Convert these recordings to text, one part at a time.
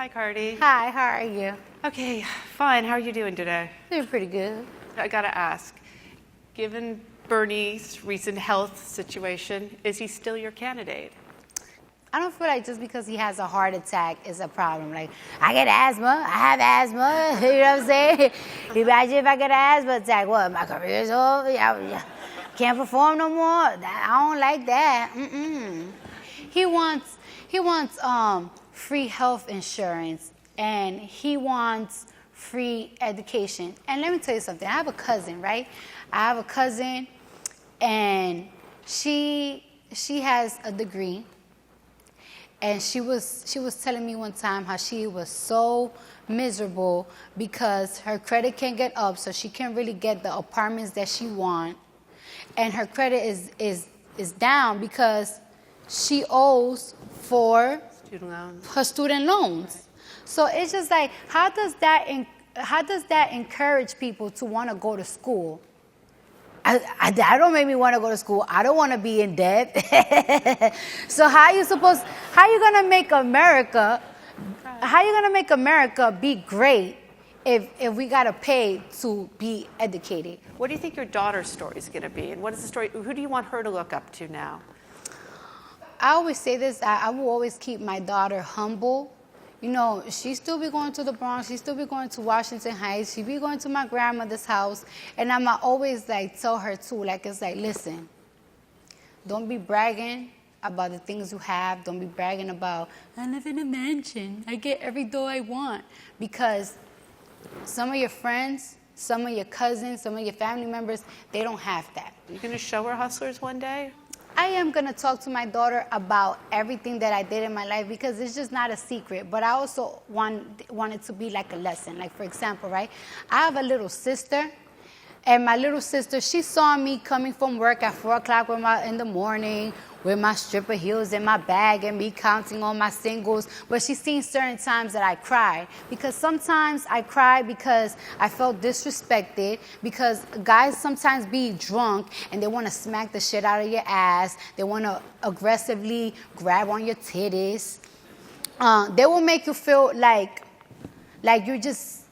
Hi, Cardi. Hi, how are you? Okay, fine. How are you doing today? Doing pretty good. I gotta ask, given Bernie's recent health situation, is he still your candidate? I don't feel like just because he has a heart attack is a problem. Like, I get asthma, I have asthma, you know what I'm saying? Imagine if I get an asthma attack, what, my career's over? Can't perform no more? I don't like that. He wants free health insurance, and he wants free education. And let me tell you something. I have a cousin, right? I have a cousin, and she has a degree. And she was telling me one time how she was so miserable because her credit can't get up, so she can't really get the apartments that she wants. And her credit is down because she owes for her student loans. So it's just like, how does that encourage people to want to go to school? I don't make me want to go to school. I don't want to be in debt. So how you gonna make America be great if we gotta pay to be educated? What do you think your daughter's story is gonna be? And what is the story? Who do you want her to look up to now? I always say this, I will always keep my daughter humble. You know, she still be going to the Bronx, she still be going to Washington Heights, she be going to my grandmother's house, and I'ma always like tell her too, like it's like, listen, don't be bragging about the things you have, don't be bragging about, I live in a mansion, I get every dough I want, because some of your friends, some of your cousins, some of your family members, they don't have that. Are you gonna show her hustlers one day? I am going to talk to my daughter about everything that I did in my life because it's just not a secret. But I also want it to be like a lesson. Like, for example, right? I have a little sister. And my little sister, she saw me coming from work at 4 o'clock in the morning with my stripper heels in my bag and me counting on my singles. But she's seen certain times that I cry. Because sometimes I cry because I felt disrespected. Because guys sometimes be drunk and they want to smack the shit out of your ass. They want to aggressively grab on your titties. They will make you feel like you're just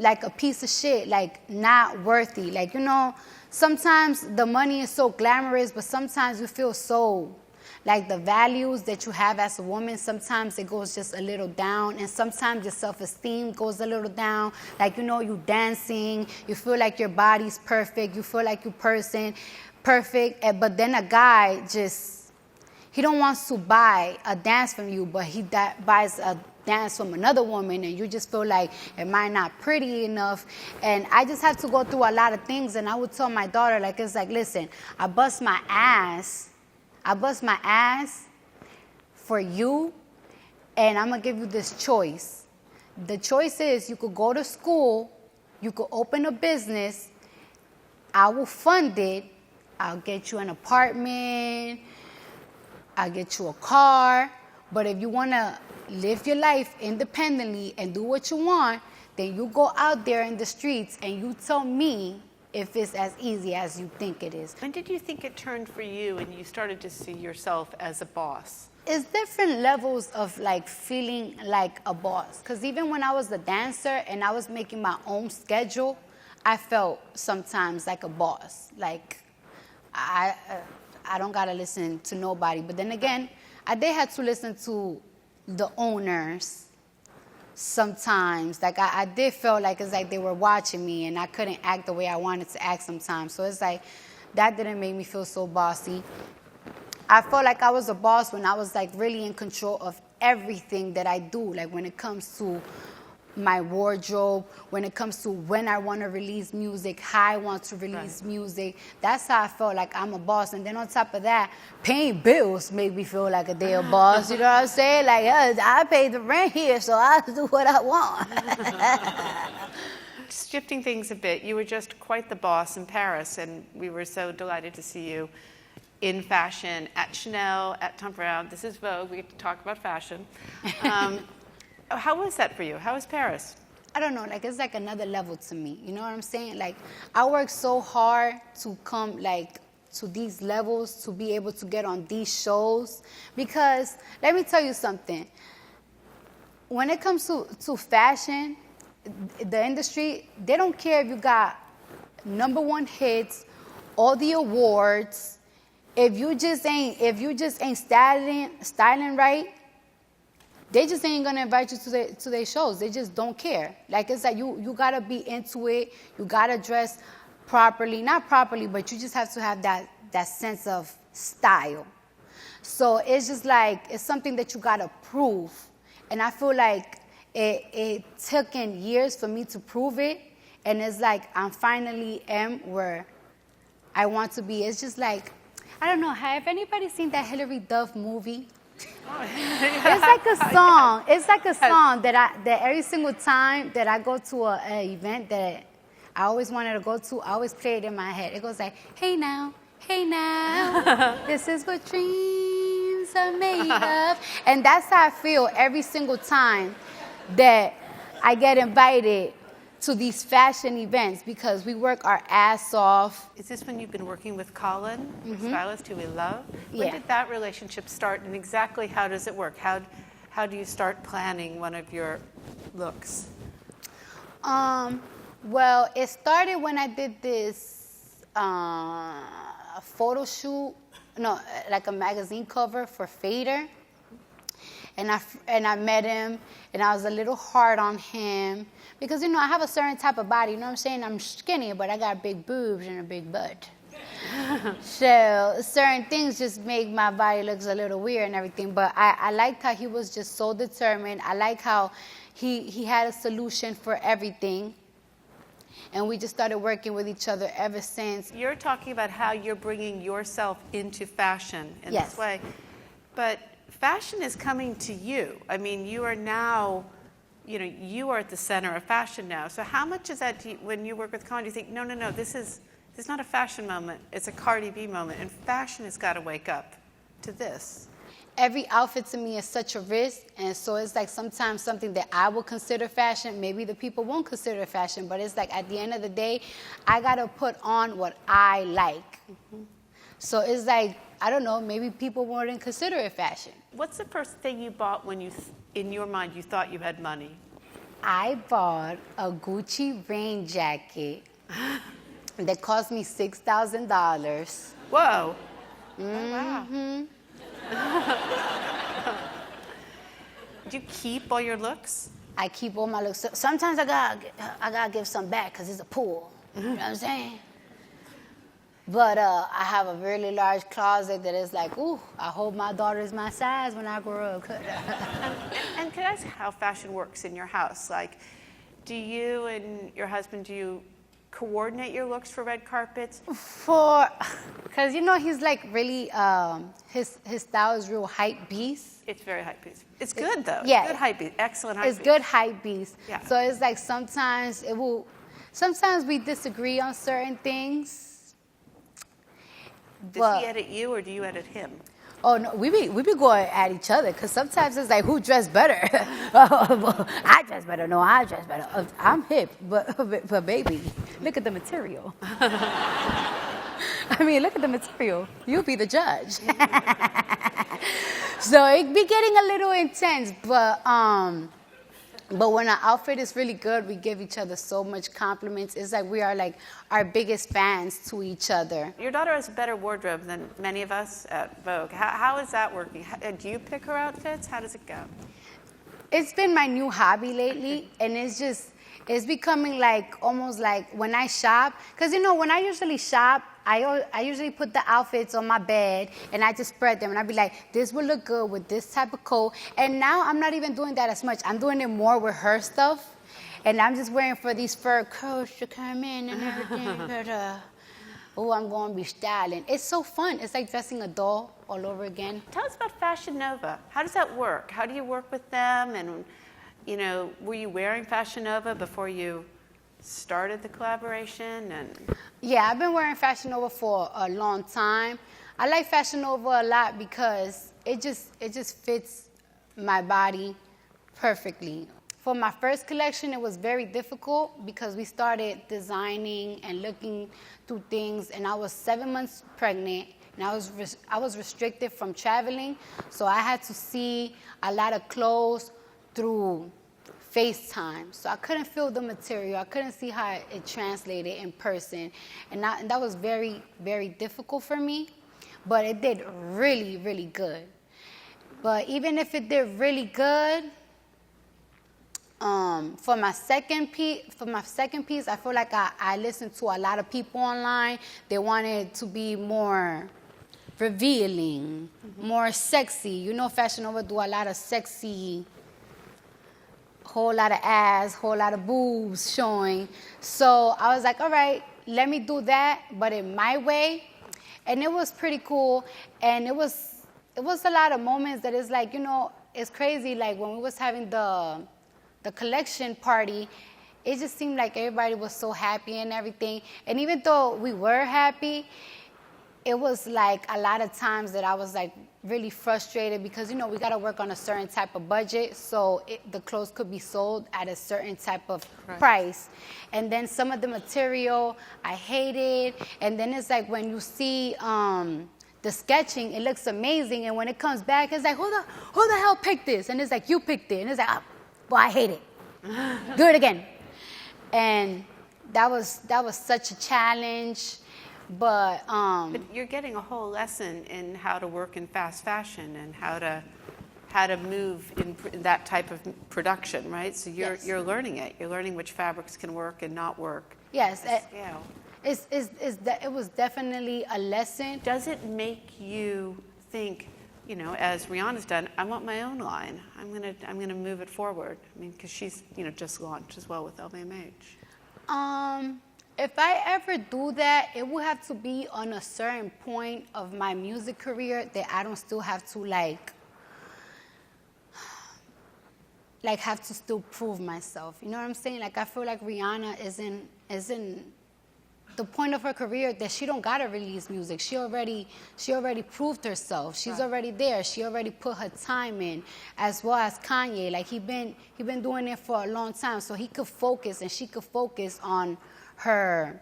like a piece of shit, like not worthy. Like, you know, sometimes the money is so glamorous, but sometimes you feel so, like the values that you have as a woman, sometimes it goes just a little down, and sometimes your self-esteem goes a little down. Like, you know, you dancing, you feel like your body's perfect, you feel like you're perfect, but then a guy he don't want to buy a dance from you, but he buys a dance from another woman, and you just feel like, am I not pretty enough? And I just have to go through a lot of things, and I would tell my daughter, like, it's like, listen, I bust my ass for you, and I'm gonna give you this choice. The choice is you could go to school, you could open a business, I will fund it, I'll get you an apartment, I'll get you a car, but if you wanna live your life independently and do what you want, then you go out there in the streets and you tell me if it's as easy as you think it is. When did you think it turned for you and you started to see yourself as a boss? It's different levels of like feeling like a boss. Because even when I was a dancer and I was making my own schedule, I felt sometimes like a boss. Like I don't gotta listen to nobody. But then again, I did have to listen to the owners sometimes. Like I did feel like it's like they were watching me and I couldn't act the way I wanted to act sometimes. So it's like that didn't make me feel so bossy. I felt like I was a boss when I was like really in control of everything that I do. Like when it comes to my wardrobe, when it comes to when I want to release music, how I want to release music. That's how I felt like I'm a boss. And then on top of that, paying bills made me feel like a damn boss. You know what I'm saying? Like, I pay the rent here, so I do what I want. Shifting things a bit, you were just quite the boss in Paris, and we were so delighted to see you in fashion at Chanel, at Tom Brown. This is Vogue. We get to talk about fashion. How was that for you? How was Paris? I don't know, like it's like another level to me. You know what I'm saying? Like I worked so hard to come like to these levels, to be able to get on these shows. Because let me tell you something. when it comes to fashion, the industry, they don't care if you got #1 hits, all the awards. If you just ain't styling right, they just ain't gonna invite you to their shows. They just don't care. Like it's like you gotta be into it. You gotta dress properly, not properly, but you just have to have that sense of style. So it's just like it's something that you gotta prove, and I feel like it took years for me to prove it, and it's like I'm finally am where I want to be. It's just like I don't know. Have anybody seen that Hilary Duff movie? It's like a song. It's like a song that every single time that I go to an event that I always wanted to go to, I always play it in my head. It goes like, hey now, this is what dreams are made of. And that's how I feel every single time that I get invited to these fashion events because we work our ass off. Is this when you've been working with Colin, the stylist who we love? When Yeah. did that relationship start, and exactly how does it work? How do you start planning one of your looks? Well, it started when I did this photo shoot, like a magazine cover for Fader. And I met him, and I was a little hard on him because, I have a certain type of body, you know what I'm saying? I'm skinny, but I got big boobs and a big butt. So certain things just make my body look a little weird and everything, but I liked how he was just so determined. I like how he had a solution for everything, and we just started working with each other ever since. You're talking about how you're bringing yourself into fashion in Yes. this way, but fashion is coming to you. I mean, you are now, you are at the center of fashion now. So how much is that, when you work with Colin, do you think, no, this is not a fashion moment, it's a Cardi B moment, and fashion has got to wake up to this? Every outfit to me is such a risk, and so it's like sometimes something that I will consider fashion, maybe the people won't consider fashion, but it's like at the end of the day, I got to put on what I like. So it's like, I don't know, maybe people wouldn't consider it fashion. What's the first thing you bought when in your mind, you thought you had money? I bought a Gucci rain jacket that cost me $6,000. Whoa. Mm-hmm. Oh, wow. Do you keep all your looks? I keep all my looks. Sometimes I gotta give some back because it's a pool. You know what I'm saying? But I have a really large closet that is like, ooh, I hope my daughter is my size when I grow up. And can I ask how fashion works in your house? Like, do you and your husband, do you coordinate your looks for red carpets? Because he's like really, his style is real hype beast. It's very hype beast. It's good though. Yeah. It's good hype beast. Excellent hype beast. It's good hype beast. Yeah. So it's like sometimes we disagree on certain things. Does he edit you or do you edit him? Oh no, we be going at each other because sometimes it's like who dressed better. I dress better. No, I dress better. I'm hip, but baby, look at the material. I mean, look at the material. You be the judge. So it be getting a little intense, but when our outfit is really good, we give each other so much compliments. It's like we are like our biggest fans to each other. Your daughter has a better wardrobe than many of us at Vogue. How is that working? Do you pick her outfits? How does it go? It's been my new hobby lately, and it's becoming like almost like when I shop. Because, when I usually shop, I usually put the outfits on my bed, and I just spread them, and I'd be like, this will look good with this type of coat. And now I'm not even doing that as much. I'm doing it more with her stuff, and I'm just wearing for these fur coats to come in and everything. Oh, I'm going to be styling. It's so fun. It's like dressing a doll all over again. Tell us about Fashion Nova. How does that work? How do you work with them? And, were you wearing Fashion Nova before you started the collaboration? And yeah, I've been wearing Fashion Nova for a long time. I like Fashion Nova a lot because it just fits my body perfectly. For my first collection, it was very difficult because we started designing and looking through things, and I was 7 months pregnant, and I was restricted from traveling, so I had to see a lot of clothes through FaceTime. So I couldn't feel the material. I couldn't see how it translated in person. And that was very, very difficult for me. But it did really, really good. But even if it did really good, for my second piece, I feel like I listened to a lot of people online. They wanted it to be more revealing, more sexy. You know, Fashion Nova do a lot of sexy, whole lot of ass, whole lot of boobs showing. So I was like, all right, let me do that, but in my way. And it was pretty cool. And it was a lot of moments that is like, you know, it's crazy. Like when we was having the collection party, it just seemed like everybody was so happy and everything. And even though we were happy, it was like a lot of times that I was like really frustrated because, you know, we got to work on a certain type of budget, so the clothes could be sold at a certain type of price. And then some of the material I hated. And then it's like when you see the sketching, it looks amazing. And when it comes back, it's like, who the hell picked this? And it's like, you picked it. And it's like, oh, well, I hate it. Do it again. And that was such a challenge. But you're getting a whole lesson in how to work in fast fashion and how to move in that type of production, right? So you're learning it. You're learning which fabrics can work and not work. Yes. Scale. It was definitely a lesson. Does it make you think, you know, as Rihanna's done, I want my own line. I'm gonna move it forward. I mean, because she's, you know, just launched as well with LVMH. If I ever do that, it will have to be on a certain point of my music career that I don't still have to like have to still prove myself. You know what I'm saying? Like I feel like Rihanna is in the point of her career that she don't gotta release music. She already proved herself. She's already there. She already put her time in, as well as Kanye. Like he been doing it for a long time, so he could focus and she could focus on her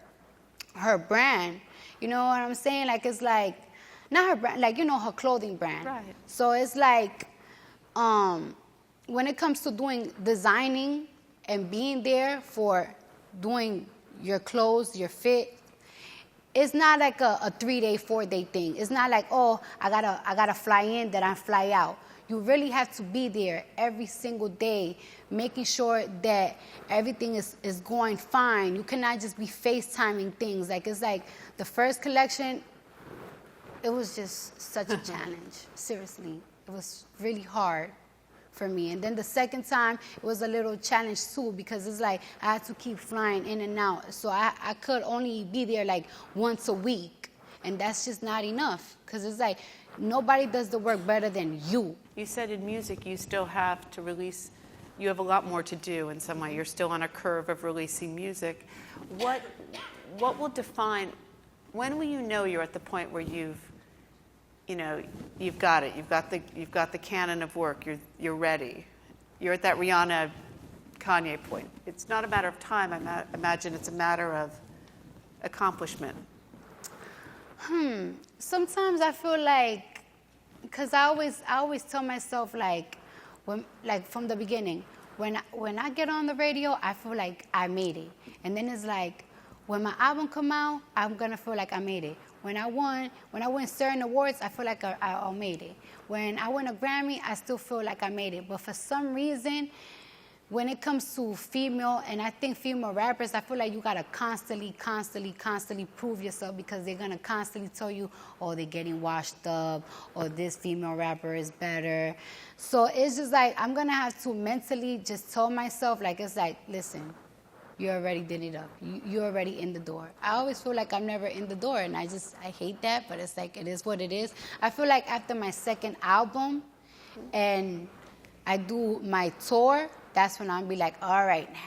brand. You know what I'm saying? Like it's like not her brand, like, you know, her clothing brand. Right. So it's like when it comes to doing designing and being there for doing your clothes, your fit, it's not like a 3-day, 4-day thing. It's not like, oh, I gotta fly in, then I fly out. You really have to be there every single day, making sure that everything is going fine. You cannot just be FaceTiming things. Like it's like the first collection, it was just such a challenge. Seriously, it was really hard for me. And then the second time, it was a little challenge too, because it's like I had to keep flying in and out. So I could only be there like once a week. And that's just not enough, because it's like nobody does the work better than you. You said in music you still have to release, you have a lot more to do in some way. You're still on a curve of releasing music. What will define, when will you know you're at the point where you've got it. You've got the canon of work. You're ready. You're at that Rihanna, Kanye point. It's not a matter of time. I imagine it's a matter of accomplishment. Sometimes I feel like, because I always tell myself like from the beginning, when I get on the radio, I feel like I made it. And then it's like, when my album come out, I'm gonna feel like I made it. When I win certain awards, I feel like I made it. When I win a Grammy, I still feel like I made it. But for some reason, when it comes to female, and I think female rappers, I feel like you gotta constantly prove yourself, because they're gonna constantly tell you, oh, they're getting washed up, or this female rapper is better. So it's just like, I'm gonna have to mentally just tell myself, like, it's like, listen, you already did it up. You're already in the door. I always feel like I'm never in the door, and I hate that, but it's like, it is what it is. I feel like after my second album and I do my tour, that's when I'll be like, all right now,